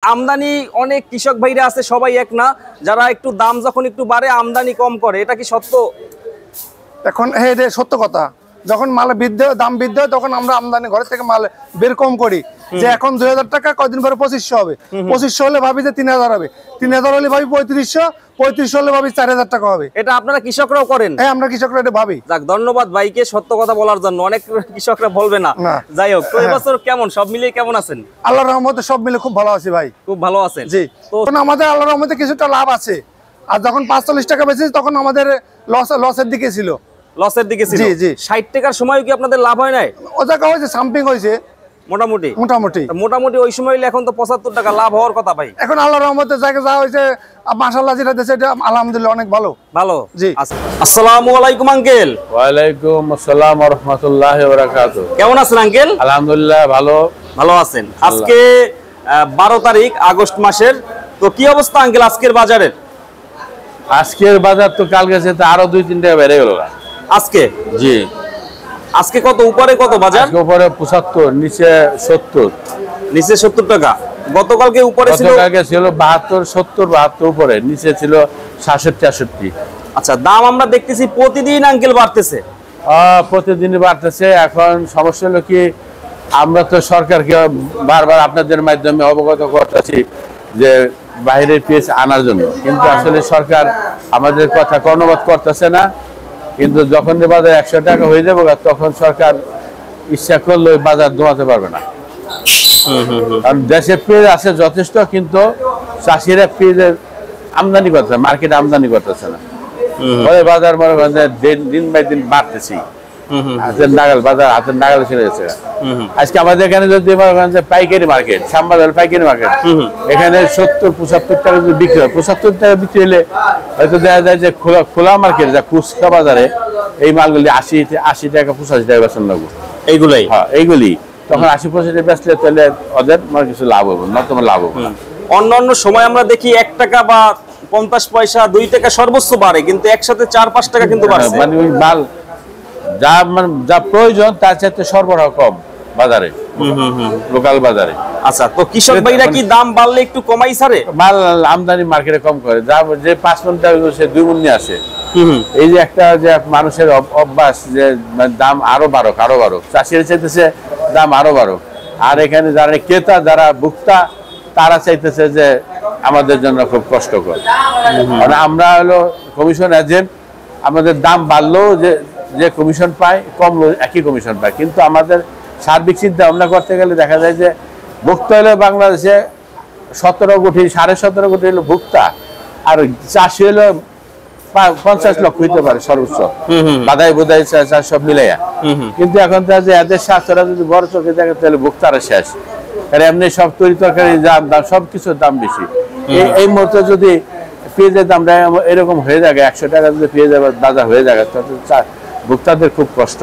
আমদানি অনেক কৃষক ভাইরা আছে, সবাই এক না, যারা একটু দাম যখন একটু বাড়ে আমদানি কম করে, এটা কি সত্য? এখন এটা সত্য কথা। যখন মাল দাম বৃদ্ধি হয় তখন আমরা আমদানি ঘর থেকে মাল বের কম করি। যে এখন 2000 টাকা, কয়দিন পরে 2500 হবে, 2500 হলে ভাবি যে 3000 হবে, 3000 হলে ভাবি 3500, 3500 হলে ভাবি 4000 টাকা হবে। এটা আপনারা কৃষকরাও করেন? হ্যাঁ, আমরা কৃষকরা এটা ভাবি। যাক, ধন্যবাদ ভাইকে সত্য কথা বলার জন্য। অনেক কৃষকরা বলবে না। যাই হোক, তো এবছর কেমন, সব মিলিয়ে কেমন আছেন? আল্লাহর রহমতে সব মিলে খুব ভালো আছি ভাই। খুব ভালো আছেন? জি। তো আমাদের আল্লাহর রহমতে কিছুটা লাভ আছে। আর যখন 45 টাকা বেচেছি তখন আমাদের লসের দিকে ছিল। লসের দিকে ছিল? জি জি। 60 টাকার সময় কি আপনাদের লাভ হয় নাই? ও জায়গা হয়েছে, সাম্পিং হয়েছে মোটামুটি। মোটামুটি ওই সময় এখন তো 75 টাকা লাভ হওয়ার কথা ভাই। এখন আল্লাহর রহমতে জায়গা যা হয়েছে, মাশাআল্লাহ যেটা দেশে, এটা আলহামদুলিল্লাহ অনেক ভালো। ভালো। জি। আসসালামু আলাইকুম আঙ্কেল। ওয়ালাইকুম আসসালাম ওয়া রাহমাতুল্লাহি ওয়া বারাকাতুহু। কেমন আছেন আঙ্কেল? আলহামদুলিল্লাহ ভালো। ভালো আছেন? আজকে 12 তারিখ আগস্ট মাসের, তো কি অবস্থা আঙ্কেল আজকের বাজারের? আজকের বাজার তো কালকে সাথে আরো 2-3 টাকা বেড়ে গেল আজকে। জি। আজকে কত উপরে, কত বাজার? আজকে উপরে 75, নিচে 70। নিচে 70 টাকা। গতকালকে উপরে ছিল, গতকালকে ছিল 72, 70, 72 উপরে, নিচে ছিল 66, 68। আচ্ছা, দাম আমরা দেখতেছি প্রতিদিন আঙ্কেল বাড়তেছে। প্রতিদিনই বাড়তেছে। এখন সমস্যা হলো কি, আমরা তো সরকারকে বারবার আপনাদের মাধ্যমে অবগত করতেছি যে বাইরের পেঁয়াজ আনার জন্য, কিন্তু আসলে সরকার আমাদের কথা কর্ণপাত করতেছে না। কিন্তু যখন বাজার 100 টাকা হয়ে যাবে তখন সরকার ইচ্ছা করলে বাজার দমাতে পারবে না। কারণ দেশে পেঁয়াজ আছে যথেষ্ট, কিন্তু চাষিরা পেঁয়াজের আমদানি করতেছে, মার্কেটে আমদানি করতেছে না। ফলে বাজার মনে করেন দিন বাই দিন বাড়তেছি। হাতের নাগাল বাজার, হাতের নাগাল চলে গেছে। আজকে আমাদের এখানে যদি পাইকারি মার্কেট, শ্যামবাজার পাইকারি মার্কেট, এখানে 70-75 টাকা যদি বিক্রি হয়, 75 টাকা বিক্রি হলে হয়তো দেখা যায় যে খোলা মার্কেট, যা খুচরা বাজারে এই মালগুলি 80 টাকা 85 টাকা বেচন লাগবে। এইগুলাই? হ্যাঁ, এইগুলি। তখন 80-85 টাকা বেচলে তাহলে ওদের মানে কিছু লাভ হবে না, তোমার লাভ হবে না। অন্যান্য সময় আমরা দেখি 1 টাকা বা 50 পয়সা, 2 টাকা সর্বোচ্চ বাড়ে, কিন্তু একসাথে 4-5 টাকা কিন্তু বাড়ছে। মানে ওই মাল যা প্রয়োজন তার চাইতে সরবরাহ কম বাজারে, লোকাল বাজারে। আচ্ছা, তো কৃষক ভাইরা কি দাম বাড়লে একটু কমাই ছাড়ে? মাল আমদানি মার্কেটে কম করে, যে 5 মণ দাম সে 2 মণ নিয়ে আসে। এই যে একটা যে মানুষের অভ্যাস যে দাম আরো বাড়ুক, আরো বাড়ুক, চাষিরা চাইতেছে দাম আরো বাড়ুক। আর এখানে যারা ক্রেতা, যারা ভোক্তা, তারা চাইতেছে যে আমাদের জন্য খুব কষ্টকর। মানে আমরা হলো কমিশন এজেন্ট, আমাদের দাম বাড়লেও যে কমিশন পায়, কমলো একই কমিশন পায়। কিন্তু আমাদের সার্বিক চিন্তা ভাবনা করতে গেলে দেখা যায় যে ভোক্তা হলো বাংলাদেশে 17 কোটি, 17.5 কোটি হলো ভোক্তা, আর চাষি হলো 50 লক্ষ হইতে পারে সর্বোচ্চ, বাধাই বোধাই সব মিলাইয়া। কিন্তু এখন যে এদের স্বাস্থ্যরা যদি বড় চোখে দেখে তাহলে ভোক্তারা শেষ। আর এমনি সব তৈরি তরকারি দাম, সব কিছুর দাম বেশি। এই মুহূর্তে যদি পেঁয়াজের দামটা এরকম হয়ে যায়, 100 টাকা যদি পেঁয়াজের বাজার হয়ে যায়, তাহলে ভোক্তাদের খুব কষ্ট।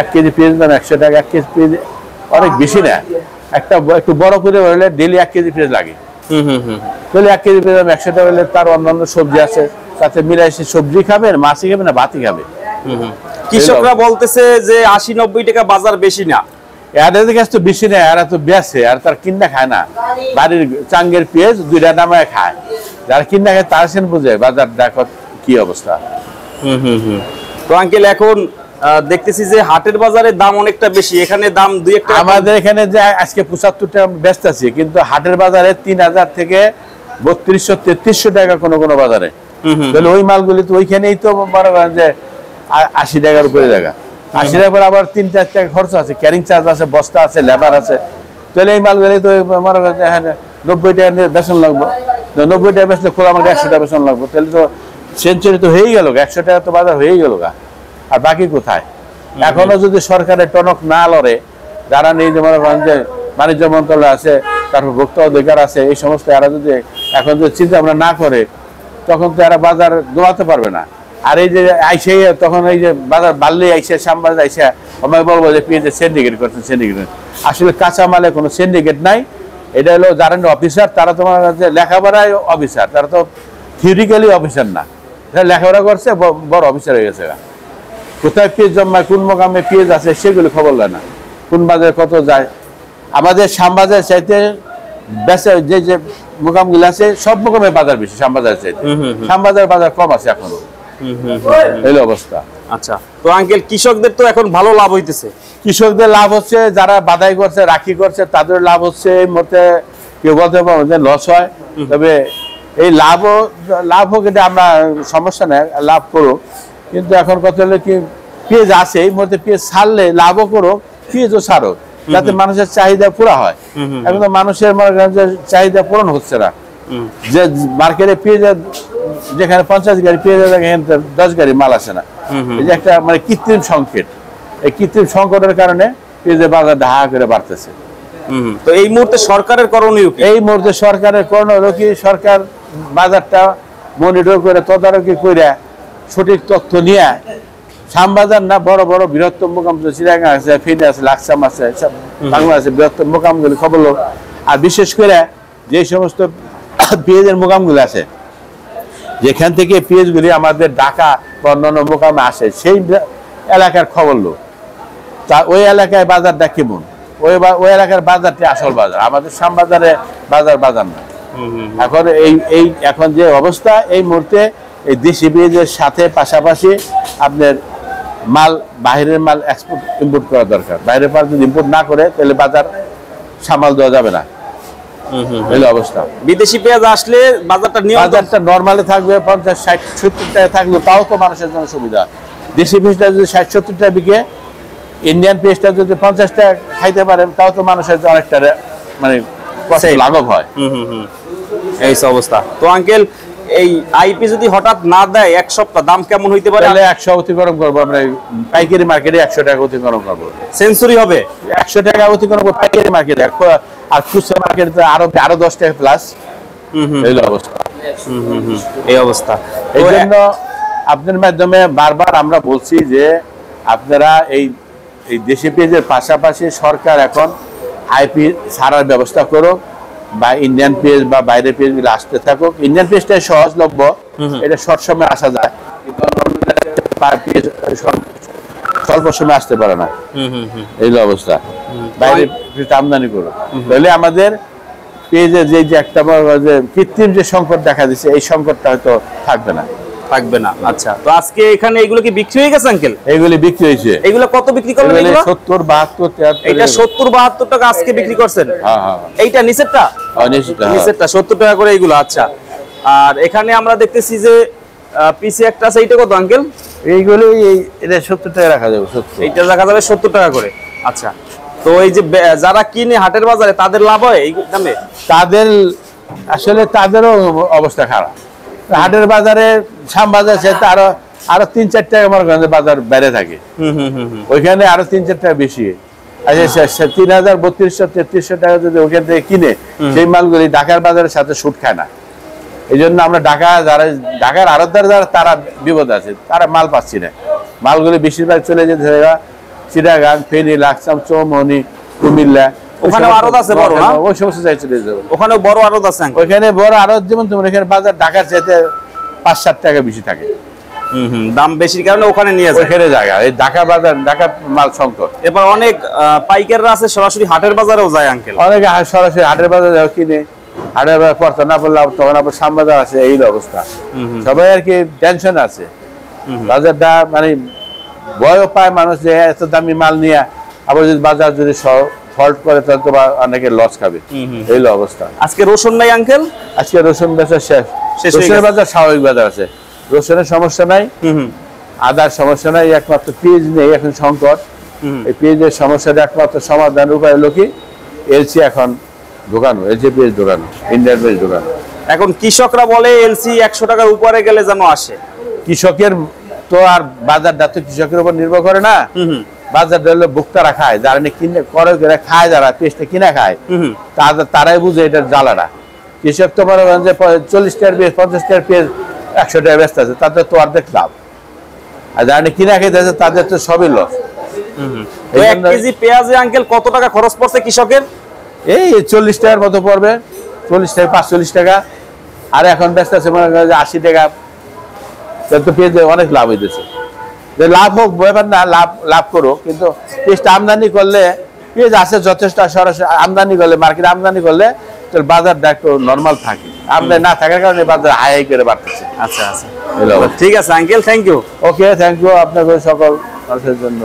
1 কেজি পেঁয়াজ দাম 100 টাকা, 1 কেজি পেঁয়াজ অনেক বেশি না। একটু বড় করে হলে ডেলি 1 কেজি পেঁয়াজ লাগে। তাহলে 1 কেজি পেঁয়াজ দাম 100 টাকা হলে তার অন্যান্য সবজি আছে, তাতে মিলাই সে সবজি খাবে, মাছই খাবে না ভাতই খাবে। কৃষকরা বলতেছে যে 80-90 টাকা বাজার বেশি না। এদের কাছে তো বেশি না, এরা তো বেচে, আর তার কিনা খায় না। বাড়ির চাঙ্গের পেঁয়াজ 2 টাকা নামায় খায়, যারা কিনা খায় তারা সেন বুঝে বাজার দেখো কি অবস্থা। তো আঙ্কেল এখন দেখতেছি যে হাটের বাজারে দাম অনেকটা বেশি, এখানে দাম 2-1 টাকা। আমাদের এখানে যে আজকে 75 টাকা বেচতে আছি, কিন্তু হাটের বাজারে 3000 থেকে 3200-3300 টাকা কোনো কোনো বাজারে। তাহলে ওই মালগুলি তো ওইখানেই তো মনে করেন যে 80 টাকার উপরে জায়গা। 80 টাকার পর আবার 3-4 টাকা খরচ আছে, ক্যারিং চার্জ আছে, বস্তা আছে, লেবার আছে। তাহলে এই মালগুলি তো মনে করেন যে 90 টাকা বেতন লাগবে। 90 টাকা বেচলে খোলা আমাকে 100 টাকা বেতন লাগবে। তাহলে তো সেঞ্চুরি তো হয়েই গেল, 100 টাকা তো বাজার হয়েই গেল। আর বাকি কোথায়? এখনো যদি সরকারের টনক না লড়ে, যারা নেই যে মনে করেন যে বাণিজ্য মন্ত্রণালয় আছে, তারপর ভোক্তা অধিকার আছে, এই সমস্ত এরা যদি এখন যদি চিন্তা ভাবনা না করে, তখন তো এরা বাজার দমাতে পারবে না। আর এই যে আইসে তখন এই যে বাজার বাড়লেই আইসে, সামবাজার আইসে আমায় বলবো যে পেঁয়াজের সিন্ডিকেট করছেন, সিন্ডিকেট। আসলে কাঁচা মালে কোনো সিন্ডিকেট নাই। এটা হলো যারা অফিসার, তারা তোমার কাছে লেখাপড়ায় অফিসার, তারা তো থিওরিক্যালি অফিসার না, লেখাপড়া করছে, বড় অফিসার হয়ে গেছে। কোথায় পেঁয়াজ জন্মায়, কোন মোকামে পেঁয়াজ আছে সেগুলো খবর নেয় না, কোন বাজারে কত যায়। আমাদের শ্যামবাজার চাইতে বেচা যে মোকামগুলো আছে সব মোকামের বাজার বেশি শ্যামবাজার চাইতে। শ্যামবাজার বাজার কম আছে এখনো, এই অবস্থা। আচ্ছা, তো আঙ্কেল কৃষকদের তো এখন ভালো লাভ হইতেছে। কৃষকদের লাভ হচ্ছে, যারা বাদাই করছে রাখি করছে তাদের লাভ হচ্ছে। এই মুহূর্তে কেউ বলতে পারবো যে লস হয়, তবে এই লাভ হোক, এটা আমরা সমস্যা নেই, লাভ করুক। কিন্তু এখন কথা হলো কি, পেঁয়াজ আছে এই মুহূর্তে, পেঁয়াজ ছাড়লে লাভও করুক, পেঁয়াজও ছাড়ুক, যাতে মানুষের চাহিদা পুরা হয়। এখন তো মানুষের চাহিদা পূরণ হচ্ছে না, যে মার্কেটে পেঁয়াজ যেখানে 50 গাড়ি পেঁয়াজ এখানে 10 গাড়ি মাল আসে না। এই যে একটা মানে কৃত্রিম সংকট, এই কৃত্রিম সংকটের কারণে পেঁয়াজের বাজার ঢাকা করে বাড়তেছে। তো এই মুহূর্তে সরকারের করণীয় কি? এই মুহূর্তে সরকারের করণীয় কি, সরকার বাজারটা মনিটর করে তদারকি করে সঠিক তথ্য নিয়ে শ্যামবাজার না বড় বড় বৃহত্তম মোকাম চিড়িয়াখানা আছে, ফিনে আছে, লাকসাম আছে, বাংলা আছে, বৃহত্তম মোকামগুলি খবর লোক। আর বিশেষ করে যে সমস্ত পেঁয়াজের মোকামগুলো আছে, যেখান থেকে পেঁয়াজগুলি আমাদের ঢাকা বা অন্যান্য মোকামে আসে, সেই এলাকার খবর লোক। তা ওই এলাকায় বাজারটা কেমন, ওই এলাকার বাজারটি আসল বাজার, আমাদের শ্যামবাজারে বাজার না। এখন এখন যে অবস্থা, এই মুহূর্তে এই দেশি পেঁয়াজের সাথে পাশাপাশি আপনার মাল, বাইরের মাল এক্সপোর্ট ইম্পোর্ট করা দরকার। বাইরের মাল যদি ইম্পোর্ট না করে তাহলে বাজার সামাল দেওয়া যাবে না, এই অবস্থা। বিদেশি পেঁয়াজ আসলে বাজারটা নর্মালি থাকবে 50, 60, 70 টাকা থাকবে, তাও তো মানুষের জন্য সুবিধা। দেশি পেঁয়াজটা যদি 60, 70 টাকা বিকে, ইন্ডিয়ান পেঁয়াজটা যদি 50 টাকা খাইতে পারেন, তাও তো মানুষের অনেকটা মানে লাঘব হয়। এই অবস্থা। তো আঙ্কেল, এই আইপি যদি হঠাৎ না দেয় এক সপ্তাহ, দাম কেমন হইতে পারে? 100 অতিক্রম করবো আমরা, পাইকারি মার্কেটে 100 টাকা অতিক্রম করবো, সেঞ্চুরি হবে। 100 টাকা অতিক্রম করবো পাইকারি মার্কেটে, আর খুচরা মার্কেটে আরো 10 টাকা প্লাস, এই অবস্থা। এই অবস্থা। এই জন্য আপনার মাধ্যমে বারবার আমরা বলছি যে আপনারা এই দেশি পেঁয়াজের পাশাপাশি সরকার এখন আইপি ছাড়ার ব্যবস্থা করুক, বা ইন্ডিয়ান পেঁয়াজ বা বাইরের পেঁয়াজ গুলো আসতে থাকুক। ইন্ডিয়ান পেঁয়াজটা সহজলভ্য, এটা শর্ট সময় আসা যায়, স্বল্প সময় আসতে পারে না, এই অবস্থা। বাইরে আমদানি করুক, তাহলে আমাদের পেঁয়াজের যে একটা কৃত্রিম যে সংকট দেখা দিচ্ছে, এই সংকটটা হয়তো থাকবে না। আচ্ছা, তো আজকে এখানে এগুলো কি বিক্রি হয়ে গেছে আঙ্কেল? এগুলি বিক্রি হয়েছে। এগুলো কত বিক্রি করলেন? 70, 72, 73। এটা 70, 72 টাকা আজকে বিক্রি করছেন? হ্যাঁ। এইটা নিচেরটা? নিচেরটা 70 টাকা করে এইগুলো। আচ্ছা, আর এখানে আমরা দেখতেছি যে পিসি একটা আছে, এইটা কত আঙ্কেল? এইগুলো এটা 70 টাকা রাখা যাবে, 70। এইটা রাখা যাবে 70 টাকা করে। আচ্ছা, তো এই যে যারা কিনে হাটের বাজারে, তাদের লাভ হয় এই দামে? আসলে তাদেরও অবস্থা খারাপ। হাটের বাজারে শ্যামবাজার চাইতে আরো 3-4 টাকা মনে করেন বাজার বেড়ে থাকে, ওইখানে আরো 3-4 টাকা বেশি। আচ্ছা, 3000, 3200, 3300 টাকা যদি ওখান থেকে কিনে, সেই মালগুলি ঢাকার বাজারের সাথে শুট খায় না। এই জন্য আমরা ঢাকার আড়তদার যারা, তারা বিপদ আছে, তারা মাল পাচ্ছি না। মালগুলি বেশিরভাগ চলে যেতে চিটাগাং, ফেনী, লাকসাম, চৌমনি, কুমিল্লা, ওখানে আড়ত আছে বড় না? ওই সমস্ত জায়গায় চলে যাবে। ওখানে বড় আড়ত আছে? ওইখানে বড় আড়ত, যেমন তোমার এখানে বাজার ঢাকার চাইতে 5-7 টাকা বেশি থাকে, দাম বেশির কারণে ওখানে নিয়ে যায়। ওইখানে জায়গা, এই ঢাকা বাজার, ঢাকা মাল সংকট। এবার অনেক পাইকাররা আছে সরাসরি হাটের বাজারেও যায় আঙ্কেল? অনেকে সরাসরি হাটের বাজারে কিনে, হাটের বাজার পড়তে না পড়লে তখন আবার শ্যামবাজার আছে, এই অবস্থা। সবাই আর কি টেনশন আছে, বাজারটা মানে ভয়ও পায় মানুষ যে এত দামি মাল নিয়ে আবার যদি বাজার যদি ফল্ট করে, তাহলে তো অনেকে লস খাবে, এই অবস্থা। আজকে রসুন নাই আঙ্কেল? আজকে রসুন বেচা শেষ। রসুনের বাজার স্বাভাবিক বাজার আছে, রসুনের সমস্যা নাই, আদার সমস্যা নাই, একমাত্র পেঁয়াজ নেই এখন সংকট। এই পেঁয়াজের সমস্যাটা একমাত্র সমাধান উপায় হলো কি, এলসি এখন ঢোকানো, এলসি পেঁয়াজ ঢোকানো, ইন্ডিয়ান পেঁয়াজ ঢোকানো। এখন কৃষকরা বলে এলসি 100 টাকার উপরে গেলে যেন আসে। কৃষকের তো আর বাজারটা তো কৃষকের উপর নির্ভর করে না, বাজারটা হলো ভোক্তারা খায়, যারা কিনে করে খায়, যারা পেঁয়াজটা কিনা খায়, তারাই বুঝে এটার জ্বালাটা। কৃষক তো মনে করেন যে 40 টাকার পেঁয়াজ, 50 টাকার পেঁয়াজ 100 টাকা ব্যস্ত আছে, তাদের তো অর্ধেক লাভ। আর যারা কিনা খেতে তাদের তো সবই লস। 1 কেজি পেঁয়াজে আঙ্কেল কত টাকা খরচ পড়ছে কৃষকের? এই 40 টাকার মতো পড়বে, 40 টাকা, 45 টাকা। আর এখন ব্যস্ত আছে মনে করেন যে 80 টাকা, তো পেঁয়াজে অনেক লাভ হইতেছে। যে লাভ হোক, ব্যাপার না, লাভ করো, কিন্তু পেঁয়াজটা আমদানি করলে, পেঁয়াজ আছে যথেষ্ট, সরাসরি আমদানি করলে, মার্কেটে আমদানি করলে বাজারটা একটু নরমাল থাকে, আমদানি না থাকার কারণে বাজার হাই হাই করে বাড়তেছে। আচ্ছা আচ্ছা, ঠিক আছে uncle, thank you. Okay, thank you আপনাদের সকল মানুষের জন্য।